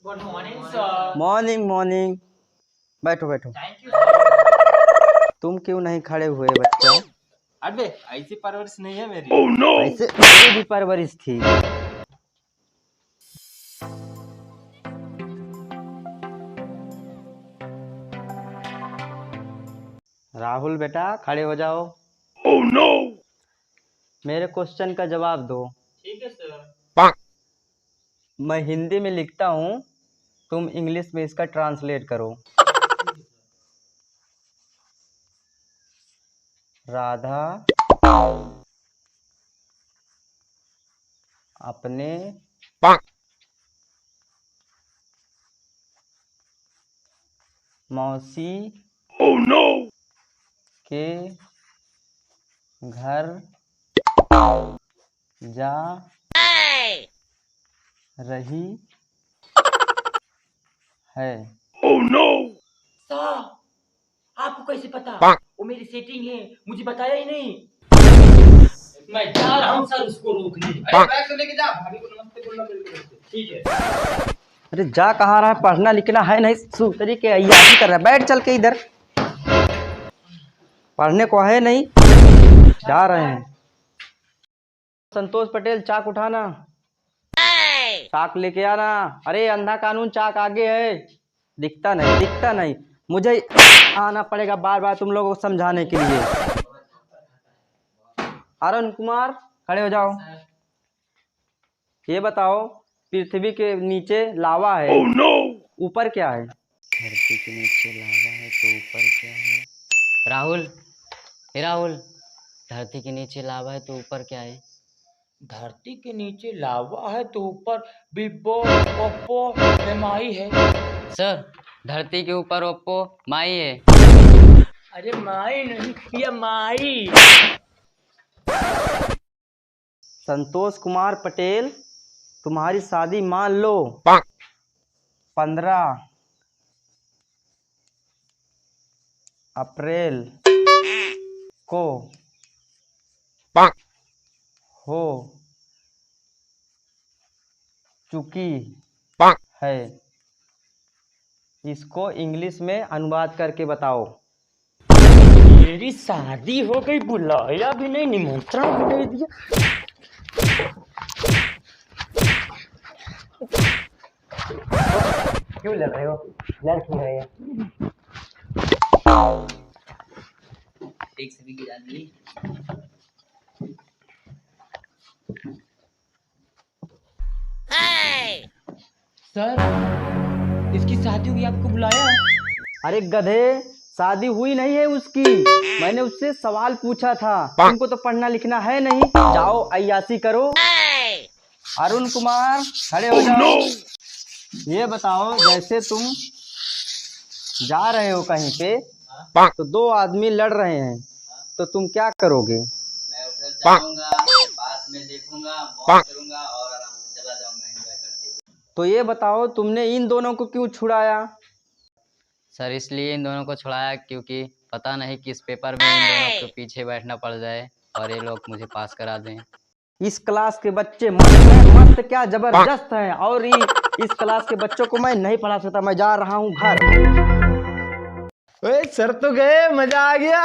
Good morning sir. Morning morning. बैठो बैठो। Thank you. तुम क्यों नहीं खड़े हुए बच्चा? अबे ऐसी परवरिश नहीं है मेरी। oh, no! ऐसे मेरी भी परवरिश थी। राहुल बेटा खड़े हो जाओ। oh, no! मेरे क्वेश्चन का जवाब दो। ठीक है सर। मैं हिंदी में लिखता हूँ, तुम इंग्लिश में इसका ट्रांसलेट करो। राधा अपने मौसी oh, no! के घर जा रही है। oh, no! सर आपको कैसे पता? वो मेरी सेटिंग है, मुझे बताया ही नहीं। मैं जा रहा हूँ सर उसको रोकने। अरे बैग तो लेके जा, भाभी को नमस्ते बोलना बिल्कुल ठीक है। अरे जा कहाँ रहा है? पढ़ना लिखना है नहीं, सूतरी के अय्याशी कर रहा है। बैठ चल के इधर, पढ़ने को है नहीं, जा रहे हैं। संतोष पटेल चाक उठाना, चाक लेके आना। अरे अंधा कानून चाक आगे है, दिखता नहीं। मुझे आना पड़ेगा बार बार तुम लोगों को समझाने के लिए। अरुण कुमार खड़े हो जाओ। ये बताओ, पृथ्वी के नीचे लावा है, oh, no! ऊपर क्या है? धरती के नीचे लावा है तो ऊपर क्या है? राहुल, धरती के नीचे लावा है तो ऊपर क्या है? धरती के नीचे लावा है तो ऊपर बिब्बो ओप्पो एमआई है। सर, धरती के ऊपर ओप्पो माई है। अरे माई नहीं, ये माई। संतोष कुमार पटेल, तुम्हारी शादी मान लो 15 अप्रैल को हो चुकी है। इसको इंग्लिश में अनुवाद करके बताओ। मेरी शादी हो गई, बुलाया भी नहीं, निमंत्रण भी नहीं दिया। क्यों लड़ रहे हो? लड़ क्यों रहे हो? एक से भी गिरा दी। सर इसकी शादी हुई, आपको बुलाया? अरे गधे, शादी हुई नहीं है उसकी। मैंने उससे सवाल पूछा था, तुमको तो पढ़ना लिखना है नहीं, जाओ अय्याशी करो। अरुण कुमार खड़े हो जाओ। ये बताओ, जैसे तुम जा रहे हो कहीं पे, तो दो आदमी लड़ रहे हैं, तो तुम क्या करोगे? मैं उधर जाऊंगा, पास में देखूंगा, मौज करूंगा और आराम से चला जाऊंगा एंजॉय करते हुए। तो ये बताओ, तुमने इन दोनों को क्यों छुड़ाया? सर, इसलिए इन दोनों को छुड़ाया क्योंकि पता नहीं किस पेपर में इन दोनों के पीछे बैठना पड़ जाए और ये लोग मुझे पास करा दें। इस क्लास के बच्चे मस्त हैं, मस्त क्या जबरदस्त हैं, और इस क्लास के बच्चों को मैं नहीं पढ़ा सकता। मैं जा रहा हूँ घर। सर तो गए, मजा आ गया।